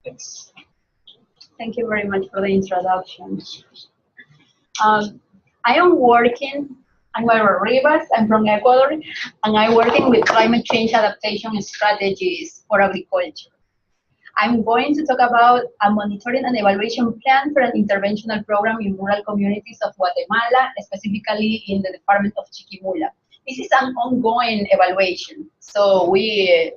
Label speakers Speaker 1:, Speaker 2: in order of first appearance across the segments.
Speaker 1: Thanks.
Speaker 2: Thank you very much for the introduction. I am working, I'm Mayra Rivas, I'm from Ecuador, and I'm working with climate change adaptation strategies for agriculture. I'm going to talk about a monitoring and evaluation plan for an interventional program in rural communities of Guatemala, specifically in the department of Chiquimula. This is an ongoing evaluation, so we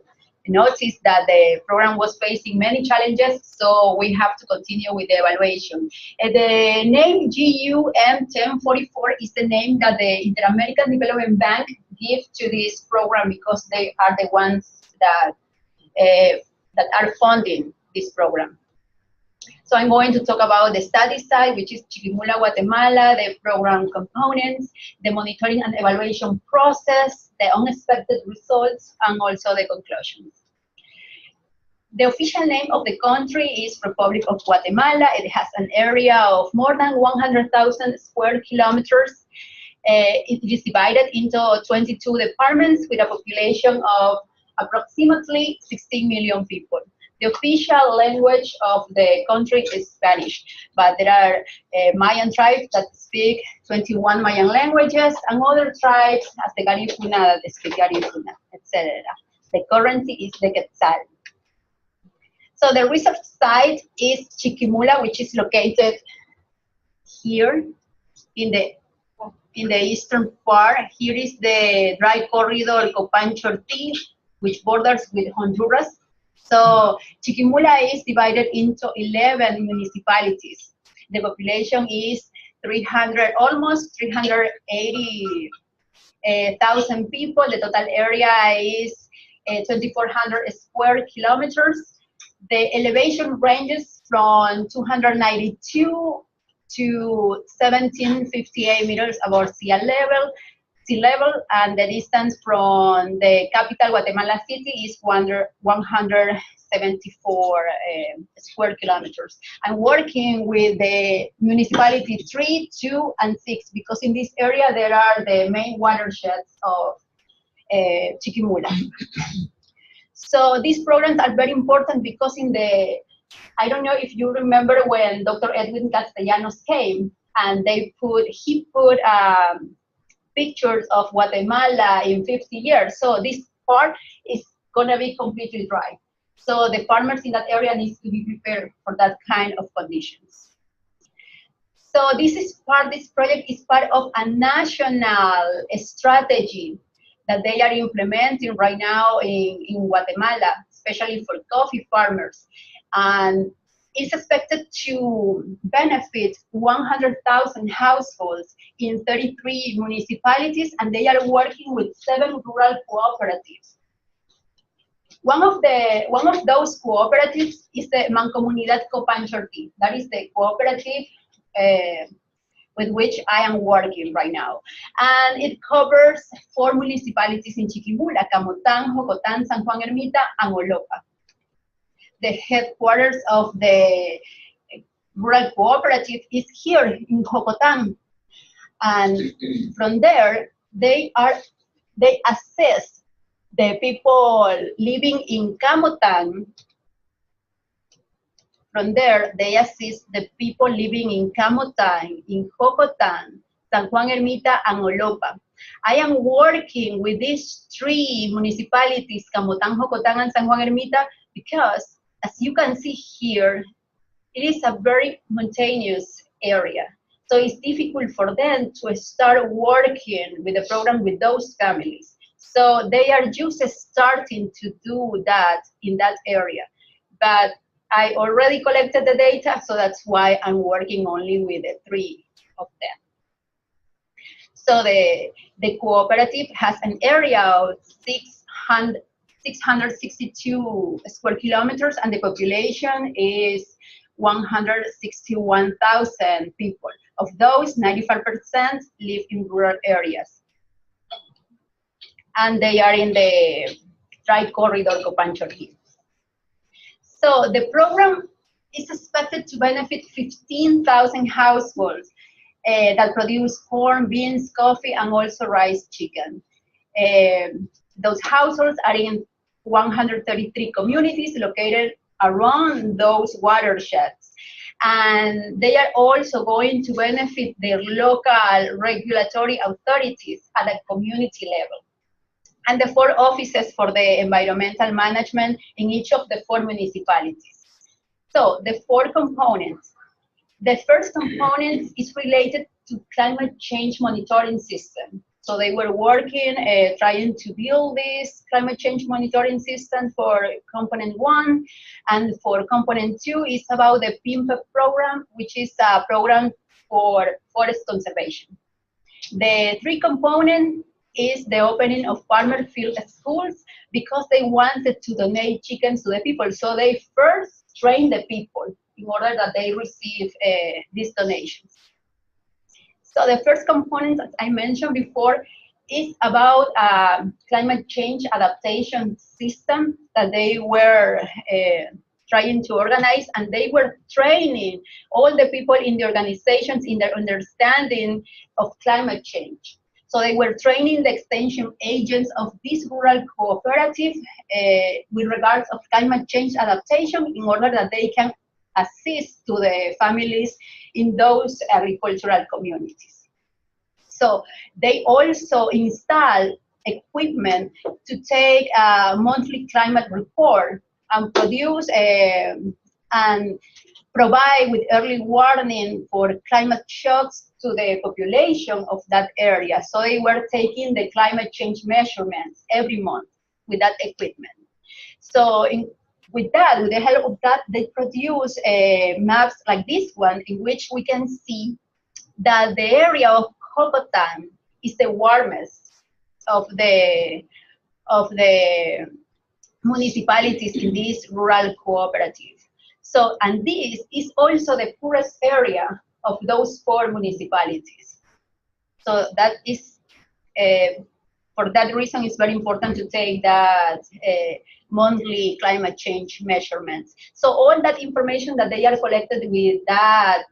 Speaker 2: noticed that the program was facing many challenges, so we have to continue with the evaluation. The name GUM 1044 is the name that the Inter-American Development Bank gives to this program because they are the ones that are funding this program. So I'm going to talk about the study side, which is Chiquimula, Guatemala, the program components, the monitoring and evaluation process, the unexpected results, and also the conclusions. The official name of the country is Republic of Guatemala. It has an area of more than 100,000 square kilometers. It is divided into 22 departments with a population of approximately 16 million people. The official language of the country is Spanish, but there are Mayan tribes that speak 21 Mayan languages and other tribes as the Garifuna that speak Garifuna, etc. The currency is the Quetzal. So the research site is Chiquimula, which is located here in the eastern part. Here is the dry corridor Copancho-Ortiz, which borders with Honduras. So Chiquimula is divided into 11 municipalities. The population is almost 380,000 people. The total area is 2,400 square kilometers. The elevation ranges from 292 to 1758 meters above sea level, and the distance from the capital, Guatemala City, is 174 square kilometers. I'm working with the municipality 3, 2, and 6, because in this area there are the main watersheds of Chiquimula. So these programs are very important because I don't know if you remember when Dr. Edwin Castellanos came, and he put pictures of Guatemala in 50 years. So this part is gonna be completely dry. So the farmers in that area need to be prepared for that kind of conditions. So this project is part of a national strategy that they are implementing right now in Guatemala, especially for coffee farmers. And it's expected to benefit 100,000 households in 33 municipalities, and they are working with 7 rural cooperatives. One of those cooperatives is the Mancomunidad Copancho-Ortiz. That is the cooperative with which I am working right now. And it covers 4 municipalities in Chiquimula: Camotán, Jocotán, San Juan Ermita, and Olopa. The headquarters of the rural cooperative is here in Jocotán. And from there, they assess the people living in Camotán. From there, they assist the people living in Camotán, in Jocotán, San Juan Ermita, and Olopa. I am working with these 3 municipalities, Camotán, Jocotán, and San Juan Ermita, because, as you can see here, it is a very mountainous area. So it's difficult for them to start working with the program with those families. So they are just starting to do that in that area. But I already collected the data, so that's why I'm working only with the 3 of them. So the cooperative has an area of 662 square kilometers, and the population is 161,000 people. Of those, 95% live in rural areas. And they are in the dry corridor Copancho-Ortiz. So the program is expected to benefit 15,000 households that produce corn, beans, coffee, and also rice, chicken. Those households are in 133 communities located around those watersheds. And they are also going to benefit their local regulatory authorities at a community level. And the 4 offices for the environmental management in each of the 4 municipalities. So the 4 components. The first component is related to climate change monitoring system. So they were working, trying to build this climate change monitoring system for component 1, and for component 2 is about the PIMPE program, which is a program for forest conservation. The 3 component is the opening of farmer field schools, because they wanted to donate chickens to the people. So they first trained the people in order that they receive these donations. So the first component, as I mentioned before, is about climate change adaptation system that they were trying to organize, and they were training all the people in the organizations in their understanding of climate change. So they were training the extension agents of this rural cooperative with regards of climate change adaptation in order that they can assist to the families in those agricultural communities. So they also install equipment to take a monthly climate report and produce and provide with early warning for climate shocks to the population of that area. So they were taking the climate change measurements every month with that equipment. So with the help of that, they produce maps like this one, in which we can see that the area of Hocotan is the warmest of the municipalities in this rural cooperative. So, and this is also the poorest area of those 4 municipalities. So that is, for that reason, it's very important to take that monthly climate change measurements. So all that information that they are collected with that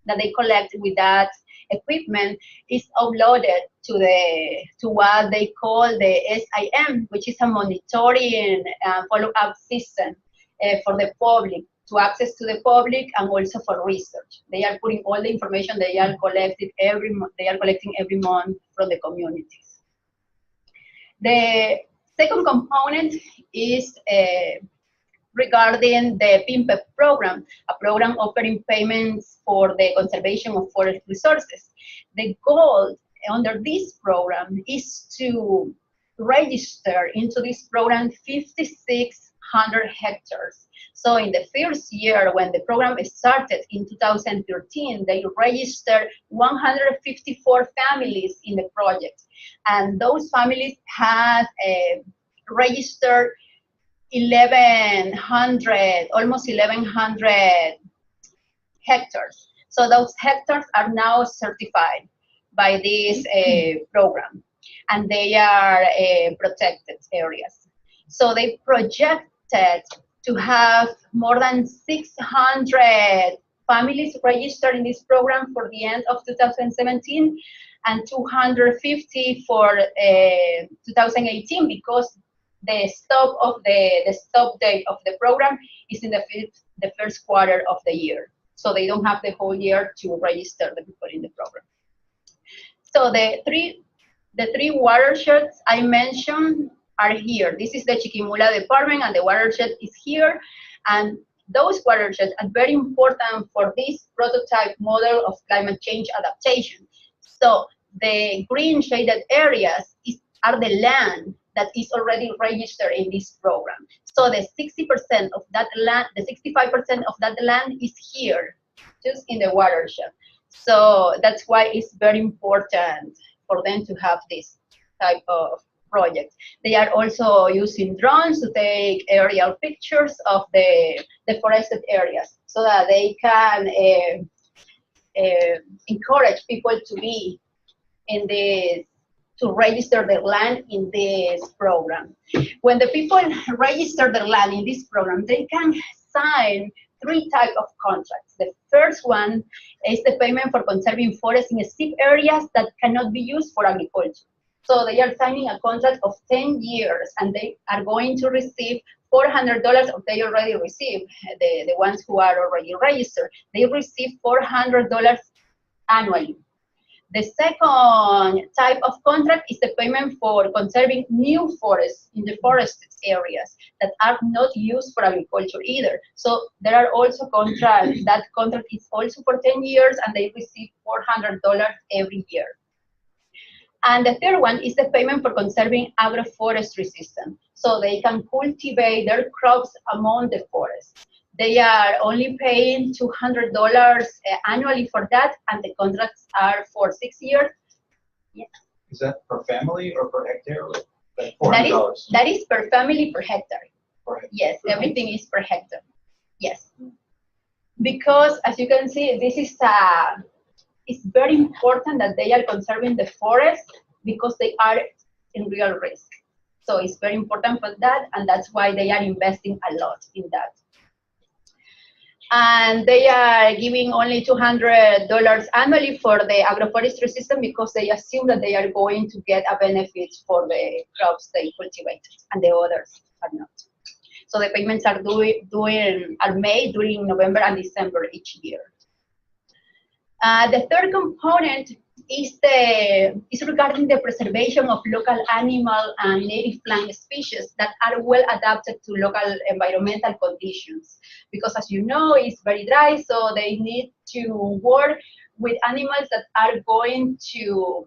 Speaker 2: they collect with that equipment is uploaded to what they call the SIM, which is a monitoring follow-up system for the public, to access to the public, and also for research. They are putting all the information they are collecting every month from the communities. The second component is regarding the PIMPE program, a program offering payments for the conservation of forest resources. The goal under this program is to register into this program 5,600 hectares. So in the first year, when the program started in 2013, they registered 154 families in the project. And those families had registered almost 1,100 hectares. So those hectares are now certified by this program, and they are protected areas. So they projected to have more than 600 families registered in this program for the end of 2017, and 250 for 2018, because the stop date of the program is in the first quarter of the year. So they don't have the whole year to register the people in the program. So the three watersheds I mentioned are here. This is the Chiquimula department, and the watershed is here. And those watersheds are very important for this prototype model of climate change adaptation. So the green shaded areas are the land that is already registered in this program. So the 60% of that land, the 65% of that land is here, just in the watershed. So that's why it's very important for them to have this type of projects. They are also using drones to take aerial pictures of the deforested areas, so that they can encourage people to be in this, to register their land in this program. When the people register their land in this program, they can sign 3 types of contracts. The first one is the payment for conserving forests in steep areas that cannot be used for agriculture. So they are signing a contract of 10 years, and they are going to receive $400, or they already receive, the ones who are already registered, they receive $400 annually. The second type of contract is the payment for conserving new forests in the forested areas that are not used for agriculture either. So there are also contracts, that contract is also for 10 years and they receive $400 every year. And the third one is the payment for conserving agroforestry system. So they can cultivate their crops among the forest. They are only paying $200 annually for that, and the contracts are for 6 years. Yeah.
Speaker 1: Is that per family or per hectare? Like
Speaker 2: that is per family per hectare. Yes, everything is per hectare. Yes. Because as you can see, this is it's very important that they are conserving the forest because they are in real risk. So it's very important for that, and that's why they are investing a lot in that. And they are giving only $200 annually for the agroforestry system because they assume that they are going to get a benefit for the crops they cultivate, and the others are not. So the payments are made during November and December each year. The third component is regarding the preservation of local animal and native plant species that are well adapted to local environmental conditions. Because as you know, it's very dry, so they need to work with animals that are going to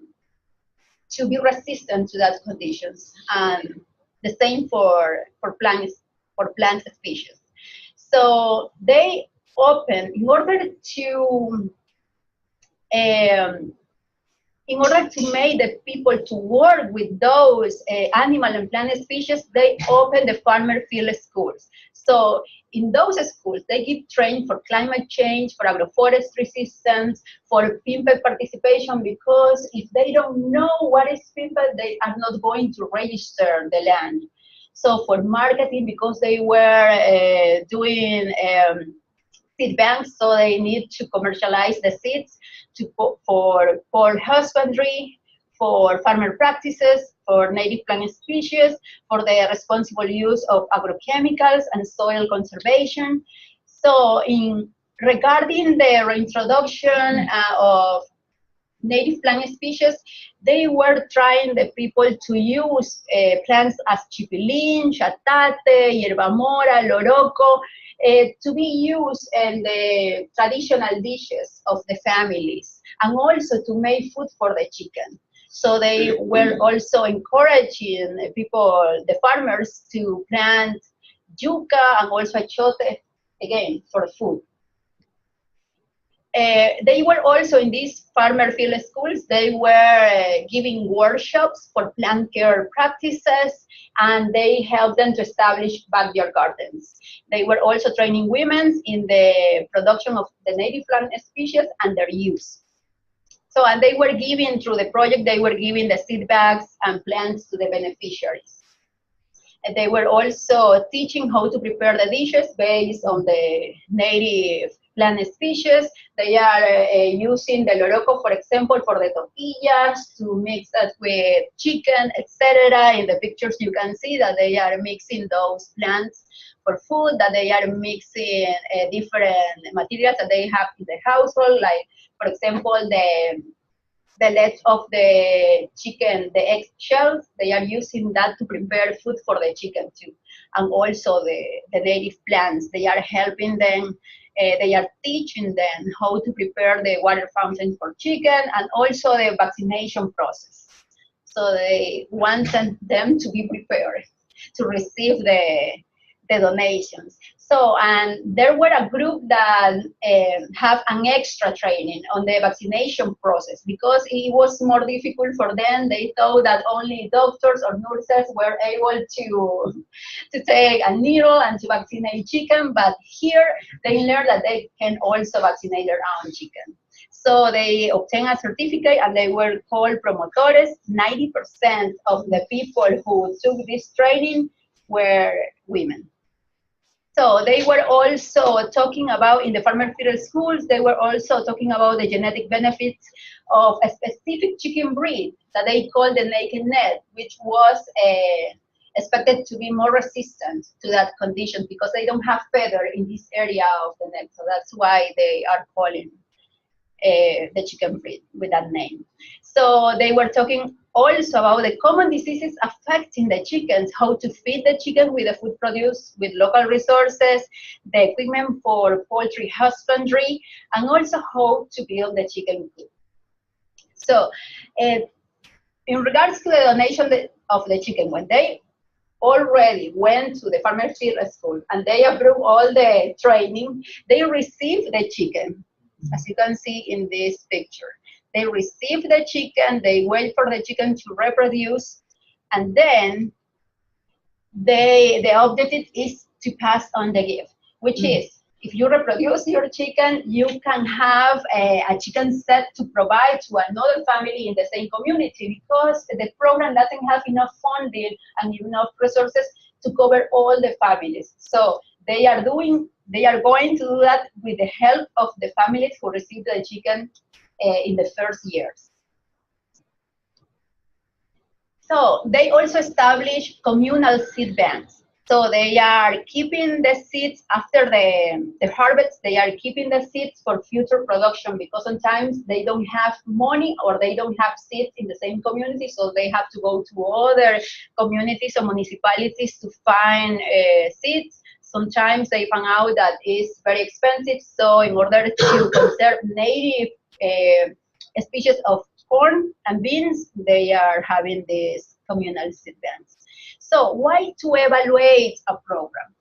Speaker 2: be resistant to that conditions. And the same for plant species. So they open, in order to make the people to work with those animal and plant species, they open the farmer field schools. So in those schools, they give training for climate change, for agroforestry systems, for people participation, because if they don't know what is people, they are not going to register the land. So for marketing, because they were doing seed banks, so they need to commercialize the seeds for husbandry, for farmer practices, for native plant species, for the responsible use of agrochemicals and soil conservation. So regarding the reintroduction of native plant species, they were trying the people to use plants as Chiquilin, Chatate, Yerba Mora, Loroco, to be used in the traditional dishes of the families, and also to make food for the chicken. So they were also encouraging people, the farmers, to plant yuca and also achote, again, for food. They were also in these farmer field schools, they were giving workshops for plant care practices, and they helped them to establish backyard gardens. They were also training women in the production of the native plant species and their use. So, and they were giving, through the project, they were giving the seed bags and plants to the beneficiaries. And they were also teaching how to prepare the dishes based on the native plant species. They are using the loroco, for example, for the tortillas, to mix it with chicken, etc. In the pictures you can see that they are mixing those plants for food, that they are mixing different materials that they have in the household, like, for example, the legs of the chicken, the egg shells, they are using that to prepare food for the chicken too. And also the native plants, they are helping them, they are teaching them how to prepare the water fountain for chicken, and also the vaccination process. So they want them to be prepared to receive the donations. So, and there were a group that have an extra training on the vaccination process because it was more difficult for them. They thought that only doctors or nurses were able to take a needle and to vaccinate chicken, but here they learned that they can also vaccinate their own chicken. So they obtained a certificate and they were called promotores. 90% of the people who took this training were women. So they were also talking about, in the farmer field schools, they were also talking about the genetic benefits of a specific chicken breed that they called the naked net, which was expected to be more resistant to that condition because they don't have feather in this area of the neck. So that's why they are calling the chicken breed with that name. So they were talking also about the common diseases affecting the chickens, how to feed the chicken with the food produced with local resources, the equipment for poultry husbandry, and also how to build the chicken coop. So in regards to the donation of the chicken, when they already went to the farmer field school and they approved all the training, they received the chicken, as you can see in this picture. They receive the chicken, they wait for the chicken to reproduce, and then the objective is to pass on the gift, which is, if you reproduce your chicken, you can have a chicken set to provide to another family in the same community, because the program doesn't have enough funding and enough resources to cover all the families. So they are going to do that with the help of the families who receive the chicken in the first years. So they also establish communal seed banks. So they are keeping the seeds after the harvest. They are keeping the seeds for future production, because sometimes they don't have money or they don't have seeds in the same community, so they have to go to other communities or municipalities to find seeds. Sometimes they found out that it's very expensive, so in order to conserve native species of corn and beans, they are having these communal seed banks. So why to evaluate a program?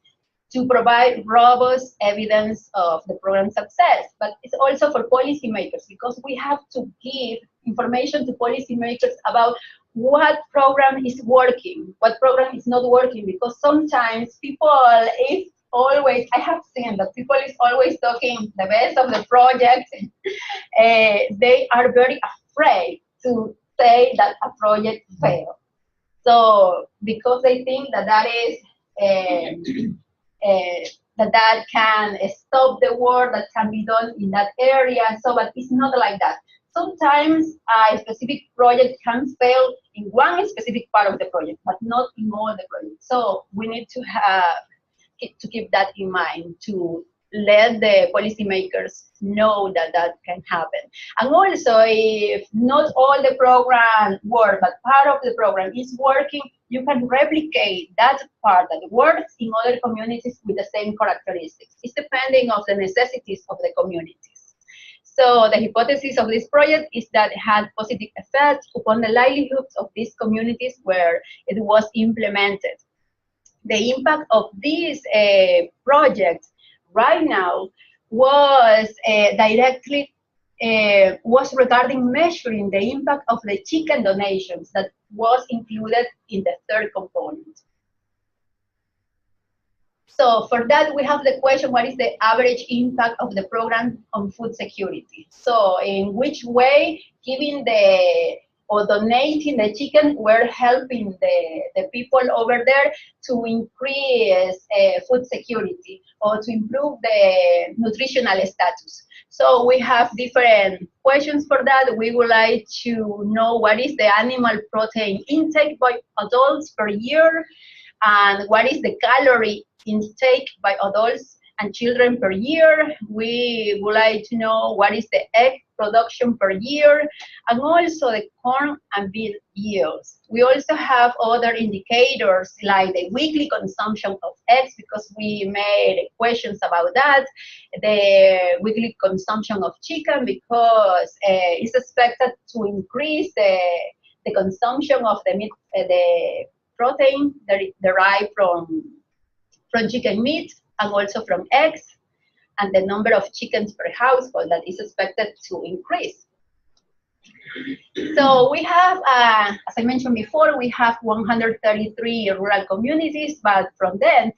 Speaker 2: To provide robust evidence of the program's success, but it's also for policymakers, because we have to give information to policymakers about what program is working, what program is not working, because sometimes people is always, I have seen that people is always talking the best of the project. They are very afraid to say that a project failed. So because they think that that is that can stop the work that can be done in that area. So, but it's not like that. Sometimes a specific project can fail in one specific part of the project, but not in all the projects. So we need to keep that in mind, to let the policymakers know that that can happen. And also, if not all the program work, but part of the program is working, you can replicate that part that works in other communities with the same characteristics. It's depending on the necessities of the communities. So the hypothesis of this project is that it had positive effects upon the livelihoods of these communities where it was implemented. The impact of these projects right now was directly was regarding measuring the impact of the chicken donations that was included in the third component. So for that, we have the question, what is the average impact of the program on food security? So in which way, giving or donating the chicken, we're helping the people over there to increase food security or to improve the nutritional status. So we have different questions for that. We would like to know what is the animal protein intake by adults per year, and what is the calorie intake by adults and children per year. We would like to know what is the egg production per year, and also the corn and bean yields. We also have other indicators like the weekly consumption of eggs, because we made questions about that, the weekly consumption of chicken, because it's expected to increase the consumption of the meat, the protein derived from chicken meat and also from eggs, and the number of chickens per household that is expected to increase. So we have, as I mentioned before, we have 133 rural communities, but from them,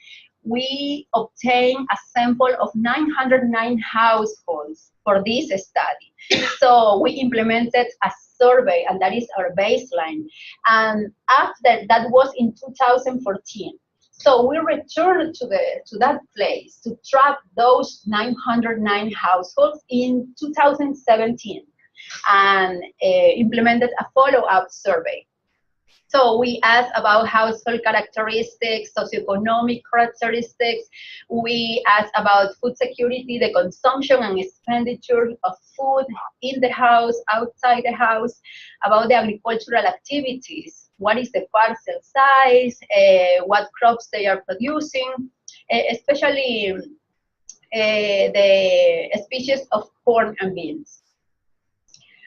Speaker 2: we obtained a sample of 909 households for this study. So we implemented a survey, and that is our baseline. And after that was in 2014. So we returned to that place to track those 909 households in 2017 and implemented a follow-up survey. So we asked about household characteristics, socioeconomic characteristics. We asked about food security, the consumption and expenditure of food in the house, outside the house, about the agricultural activities. What is the parcel size? What crops they are producing, especially the species of corn and beans.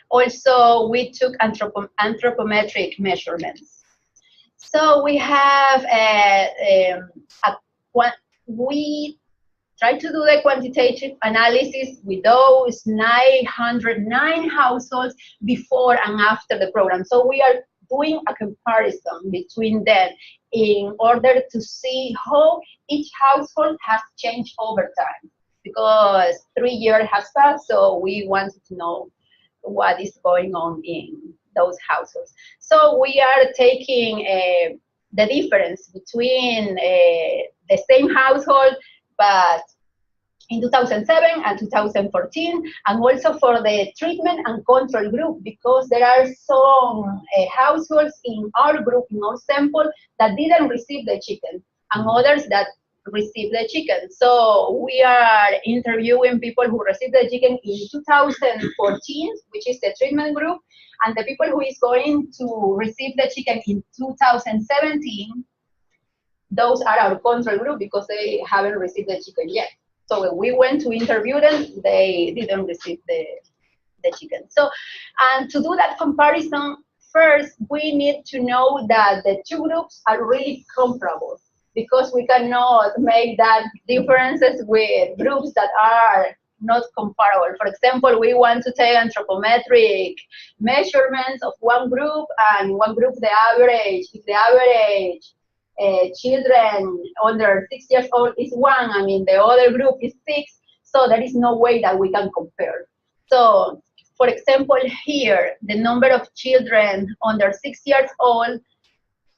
Speaker 2: Also, we took anthropometric measurements. So we have we tried to do the quantitative analysis with those 909 households before and after the program. So we are doing a comparison between them in order to see how each household has changed over time. Because 3 years has passed, so we wanted to know what is going on in those households. So we are taking the difference between the same household, but in 2007 and 2014, and also for the treatment and control group, because there are some households in our group, in our sample, that didn't receive the chicken, and others that received the chicken. So we are interviewing people who received the chicken in 2014, which is the treatment group, and the people who is going to receive the chicken in 2017, those are our control group because they haven't received the chicken yet. So when we went to interview them, they didn't receive the chicken. So, and to do that comparison, first we need to know that the two groups are really comparable, because we cannot make that differences with groups that are not comparable. For example, we want to take anthropometric measurements of one group, and one group the average, if the average children under 6 years old is 1, and in the other group is 6, so there is no way that we can compare. So, for example, here, the number of children under 6 years old,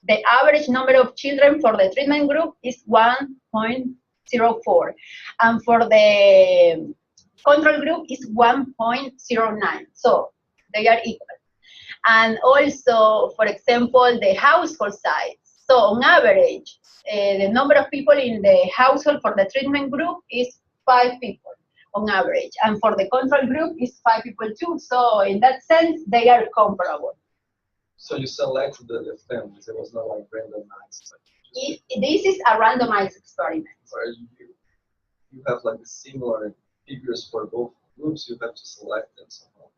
Speaker 2: the average number of children for the treatment group is 1.04, and for the control group is 1.09, so they are equal. And also, for example, the household size. So on average, the number of people in the household for the treatment group is 5 people on average, and for the control group is 5 people too. So in that sense, they are comparable.
Speaker 1: So you selected the families, it was not like randomized.
Speaker 2: This is a randomized experiment.
Speaker 1: Or you have like similar figures for both groups, you have to select them somehow.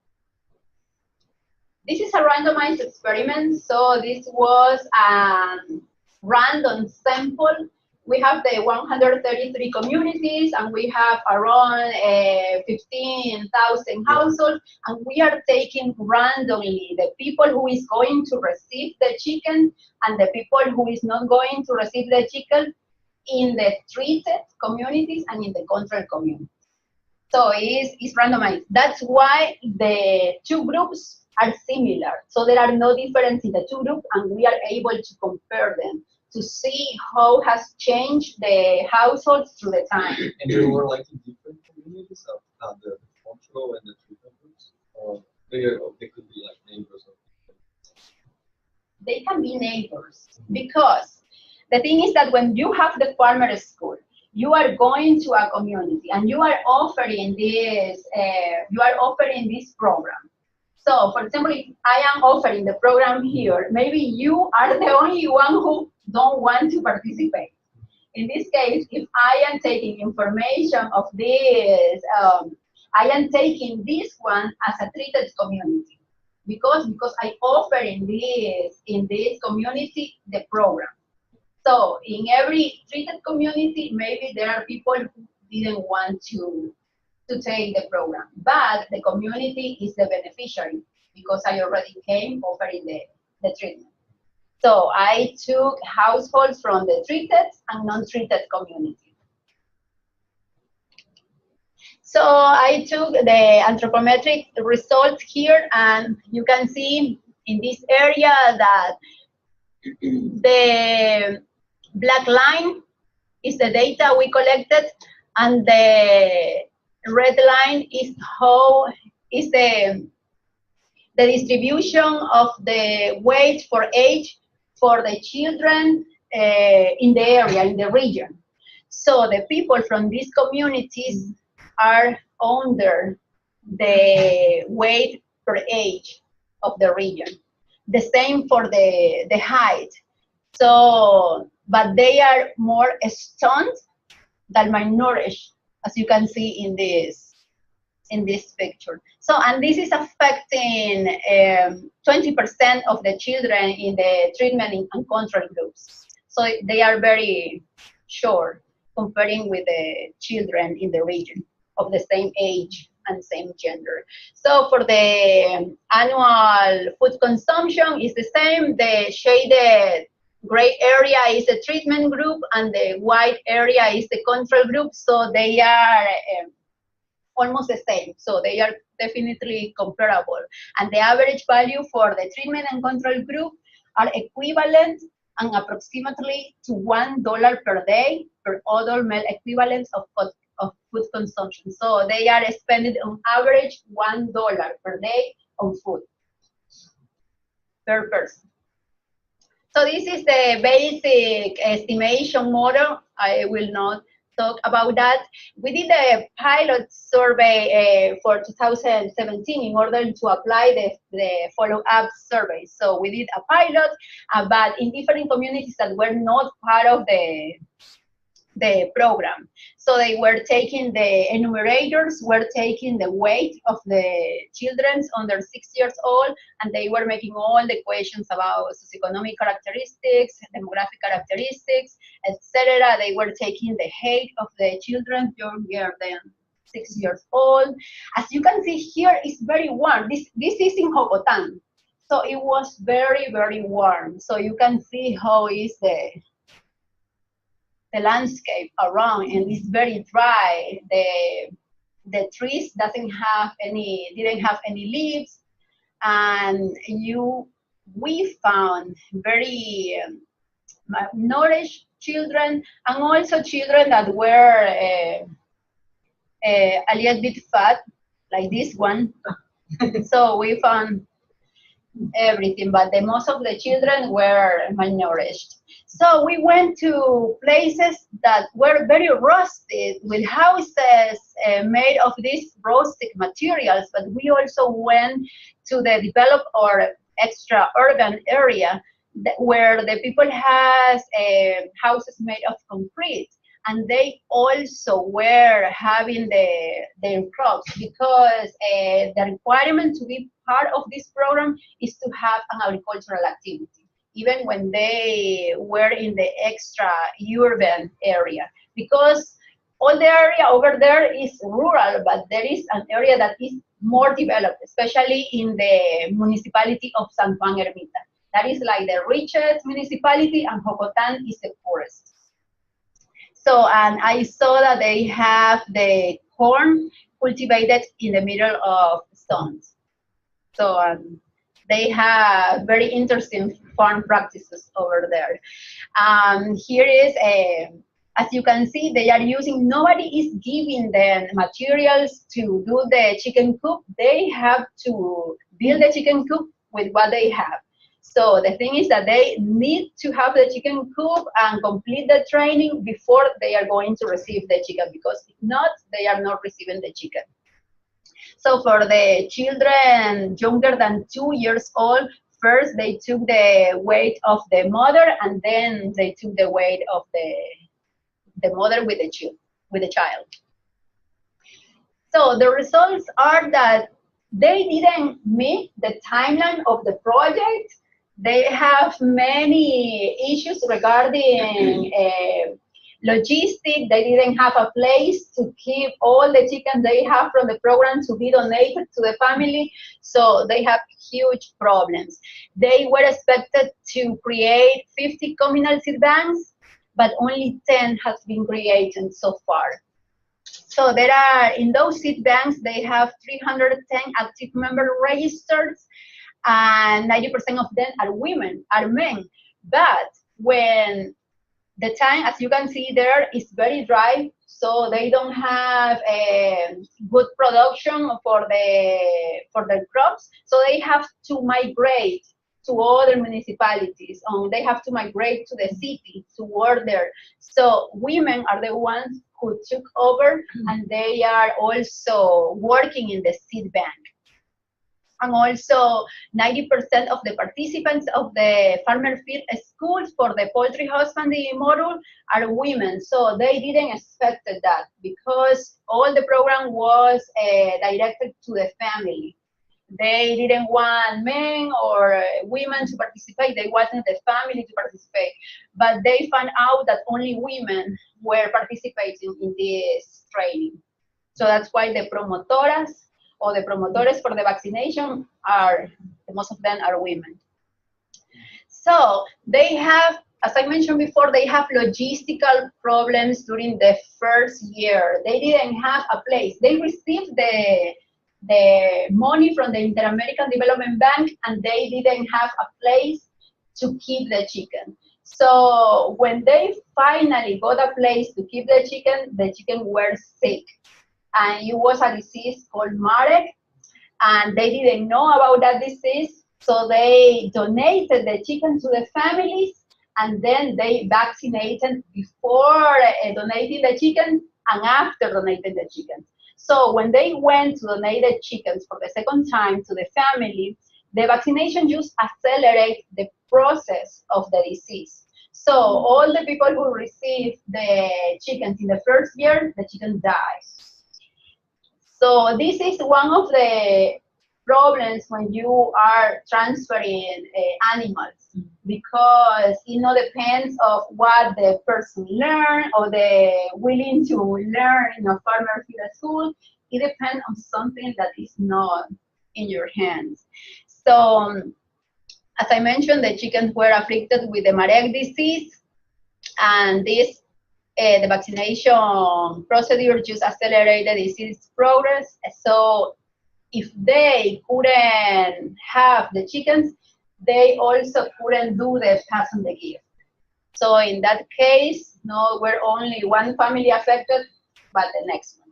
Speaker 2: This is a randomized experiment, so this was a random sample. We have the 133 communities, and we have around 15,000 households, and we are taking randomly the people who is going to receive the chicken and the people who is not going to receive the chicken in the treated communities and in the control communities. So it's randomized. That's why the two groups are similar. So there are no differences in the two groups, and we are able to compare them to see how has changed the households through the time.
Speaker 1: And there were like different communities of the control and the treatment groups? Or they could be like neighbors?
Speaker 2: They can be neighbors, because the thing is that when you have the farmer school, you are going to a community and you are offering this program. So, for example, if I am offering the program here, maybe you are the only one who don't want to participate. In this case, if I am taking information of this, I am taking this one as a treated community, because I offer in this community the program. So in every treated community, maybe there are people who didn't want to take the program, but the community is the beneficiary, because I already came offering the treatment. So I took households from the treated and non-treated community. So I took the anthropometric results here, and you can see in this area that the black line is the data we collected, and the red line is the distribution of the weight for age for the children in the area, in the region. So the people from these communities are under the weight per age of the region. The same for the height. So, but they are more stoned than malnourished, as you can see in this picture. So, and this is affecting 20% of the children in the treatment and control groups. So they are very short comparing with the children in the region of the same age and same gender. So for the annual food consumption is the same. The shaded gray area is the treatment group and the white area is the control group. So they are almost the same. So they are definitely comparable. And the average value for the treatment and control group are equivalent and approximately to $1 per day per adult male equivalent of food consumption. So they are spending on average $1 per day on food per person. So this is the basic estimation model. I will not talk about that. We did a pilot survey for 2017 in order to apply the follow-up survey. So we did a pilot, but in different communities that were not part of the program. So they were taking, the enumerators were taking the weight of the children under 6 years old, and they were making all the questions about socioeconomic characteristics, demographic characteristics, etc. They were taking the height of the children younger than 6 years old. As you can see here, it's very warm. This is in Hocotan. So it was very, very warm. So you can see how is the landscape around, and it's very dry. The trees didn't have any leaves, and we found very malnourished children, and also children that were a little bit fat, like this one. So we found everything, but the most of the children were malnourished. So we went to places that were very rustic, with houses made of these rustic materials, but we also went to the developed or extra urban area where the people has houses made of concrete, and they also were having their crops, because the requirement to be part of this program is to have an agricultural activity, even when they were in the extra urban area, because all the area over there is rural, but there is an area that is more developed, especially in the municipality of San Juan Ermita. That is like the richest municipality, and Hocotan is the poorest. So, and I saw that they have the corn cultivated in the middle of stones. So they have very interesting farm practices over there. Here is as you can see, they are using, nobody is giving them materials to do the chicken coop. They have to build the chicken coop with what they have. So the thing is that they need to have the chicken coop and complete the training before they are going to receive the chicken, because if not, they are not receiving the chicken. So for the children younger than 2 years old, first they took the weight of the mother, and then they took the weight of the mother with the child. So the results are that they didn't meet the timeline of the project. They have many issues regarding logistics. They didn't have a place to keep all the chicken they have from the program to be donated to the family. So they have huge problems. They were expected to create 50 communal seed banks, but only 10 has been created so far. So there are, in those seed banks, they have 310 active members registered, and 90% of them are women, are men. But when the time, as you can see there, is very dry, so they don't have a good production for the crops, so they have to migrate to other municipalities. They have to migrate to the city to work there. So women are the ones who took over, and they are also working in the seed bank. And also 90% of the participants of the farmer field schools for the poultry husbandry module are women. So they didn't expect that, because all the program was directed to the family. They didn't want men or women to participate. They wanted the family to participate. But they found out that only women were participating in this training. So that's why the promotoras or the promotores for the vaccination most of them are women. So they have, as I mentioned before, they have logistical problems during the first year. They didn't have a place. They received the money from the Inter-American Development Bank, and they didn't have a place to keep the chicken. So when they finally got a place to keep the chicken were sick. And it was a disease called Marek, and they didn't know about that disease, so they donated the chicken to the families, and then they vaccinated before donating the chicken and after donating the chicken. So when they went to donate the chickens for the second time to the family, the vaccination just accelerated the process of the disease. So all the people who received the chickens in the first year, the chicken died. So this is one of the problems when you are transferring animals, because it depends of what the person learned or the willing to learn in a farmer field school. It depends on something that is not in your hands. So as I mentioned, the chickens were afflicted with the Marek disease, and this the vaccination procedure just accelerated disease progress. So if they couldn't have the chickens, they also couldn't do the pass on the gift. So in that case, we're only one family affected, but the next one.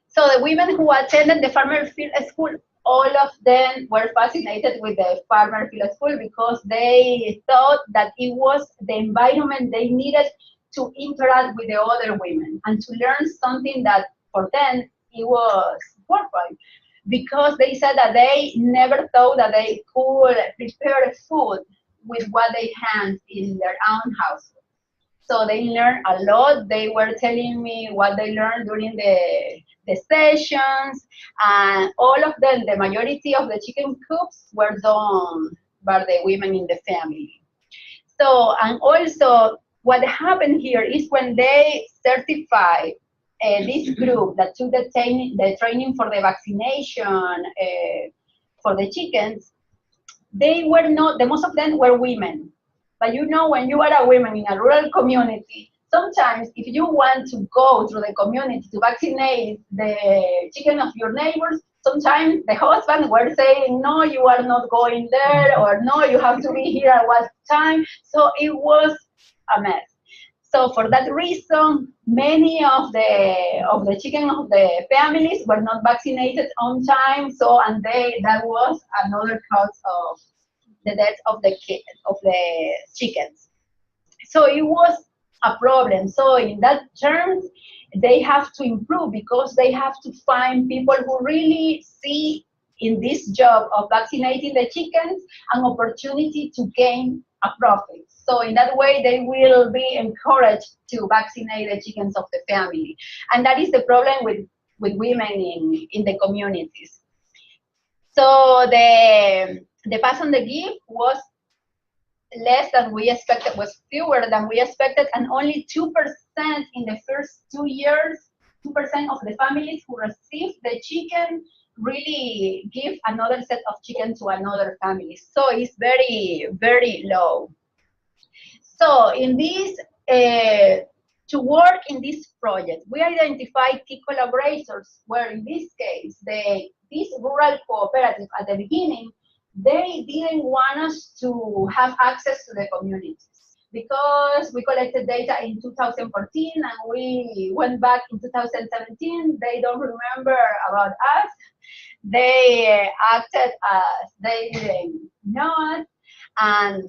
Speaker 2: So the women who attended the farmer field school, all of them were fascinated with the farmer field school, because they thought that it was the environment they needed to interact with the other women and to learn something that for them it was worthwhile, because they said that they never thought that they could prepare food with what they had in their own house. So they learned a lot. They were telling me what they learned during the sessions, and all of them, the majority of the chicken coops were done by the women in the family. So, and also what happened here is when they certified this group that took the training for the vaccination for the chickens, they were not, the most of them were women. But when you are a woman in a rural community, sometimes if you want to go through the community to vaccinate the chicken of your neighbors, sometimes the husband were saying, no, you are not going there, or no, you have to be here at what time. So it was a mess. So for that reason, many of the chicken of the families were not vaccinated on time. So that was another cause of the death of the chickens. So it was a problem. So in that terms, they have to improve, because they have to find people who really see in this job of vaccinating the chickens an opportunity to gain a profit. So in that way, they will be encouraged to vaccinate the chickens of the family. And that is the problem with women in the communities. So the pass on the gift was less than we expected, was fewer than we expected, and only 2% in the first 2 years, 2% of the families who received the chicken really give another set of chicken to another family. So it's very, very low. So in this, to work in this project, we identified key collaborators, where in this case, this rural cooperative at the beginning, they didn't want us to have access to the communities, because we collected data in 2014 and we went back in 2017. They don't remember about us. they acted as they didn't know it. And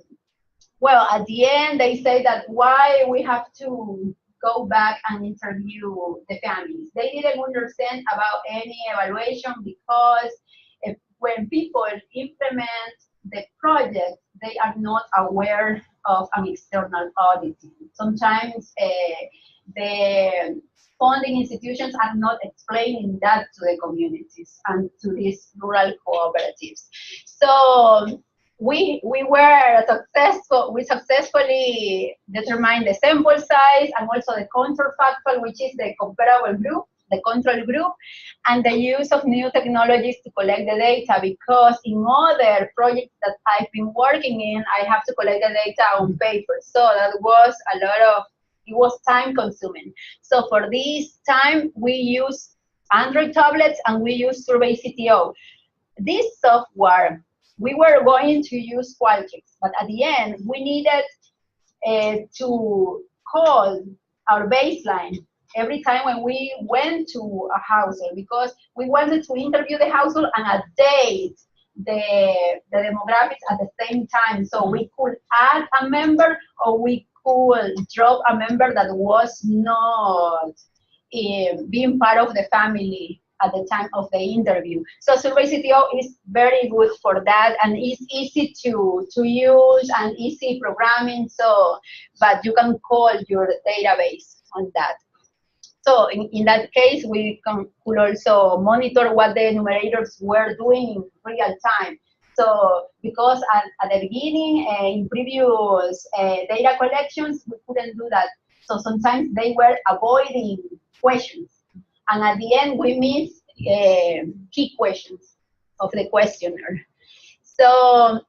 Speaker 2: well, at the end, they say that why we have to go back and interview the families. They didn't understand about any evaluation because when people implement the project, they are not aware of an external auditing. Sometimes the funding institutions are not explaining that to the communities and to these rural cooperatives. So we were successful. We successfully determined the sample size and also the control factor, which is the comparable group, the control group, and the use of new technologies to collect the data. Because in other projects that I've been working in, I have to collect the data on paper, so that was a lot of. It was time consuming. So for this time, we use Android tablets and we use Survey CTO. This software, we were going to use Qualtrics, but at the end, we needed to call our baseline every time when we went to a household, because we wanted to interview the household and update the demographics at the same time. So we could add a member or we could drop a member that was not being part of the family at the time of the interview. So Survey CTO is very good for that, and it's easy to use and easy programming. So, but you can call your database on that. So in that case, we could also monitor what the enumerators were doing in real time. So because at the beginning, in previous data collections, we couldn't do that. So sometimes they were avoiding questions. And at the end, we missed key questions of the questionnaire. So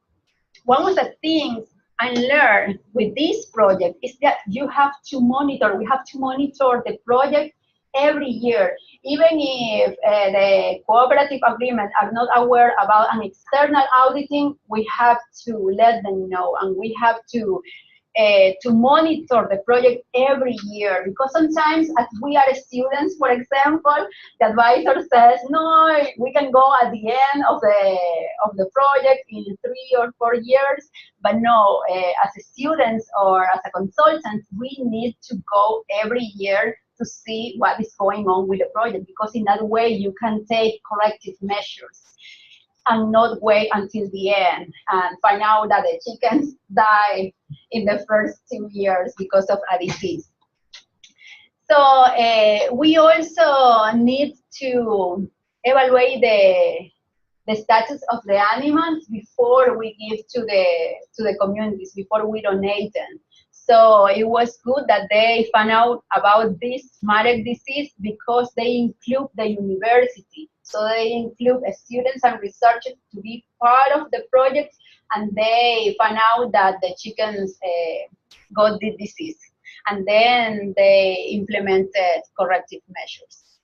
Speaker 2: one of the things I learned with this project is that you have to monitor, we have to monitor the project every year. Even if the cooperative agreements are not aware about an external auditing, we have to let them know, and we have to monitor the project every year, because sometimes as we are students, for example, the advisor says, no, we can go at the end of the project in 3 or 4 years, but no, as a students or as a consultant, we need to go every year to see what is going on with the project, because in that way you can take corrective measures and not wait until the end and find out that the chickens die in the first 2 years because of a disease. So we also need to evaluate the status of the animals before we give to the communities, before we donate them. So it was good that they found out about this Marek disease because they include the university. So they include students and researchers to be part of the project, and they found out that the chickens got the disease. And then they implemented corrective measures.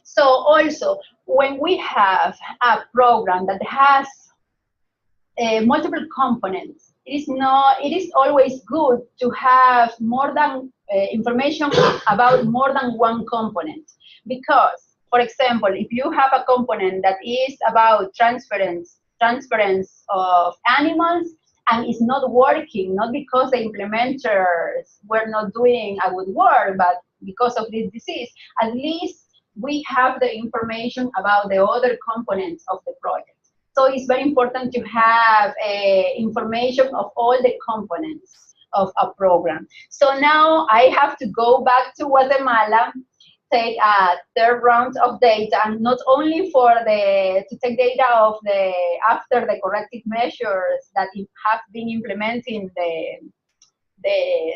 Speaker 2: So also, when we have a program that has multiple components, it is always good to have more than information about more than one component. Because, for example, if you have a component that is about transference of animals and it's not working, not because the implementers were not doing a good work, but because of this disease, at least we have the information about the other components of the project. So it's very important to have information of all the components of a program. So now I have to go back to Guatemala, take a third round of data, and not only to take data of after the corrective measures that have been implementing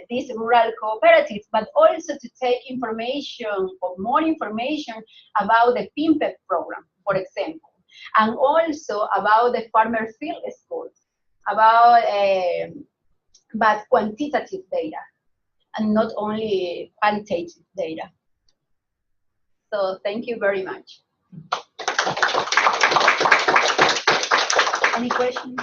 Speaker 2: these rural cooperatives, but also to take information or more information about the PIMPEP program, for example. And also about the farmer field schools, but quantitative data, and not only qualitative data. So thank you very much. Any questions?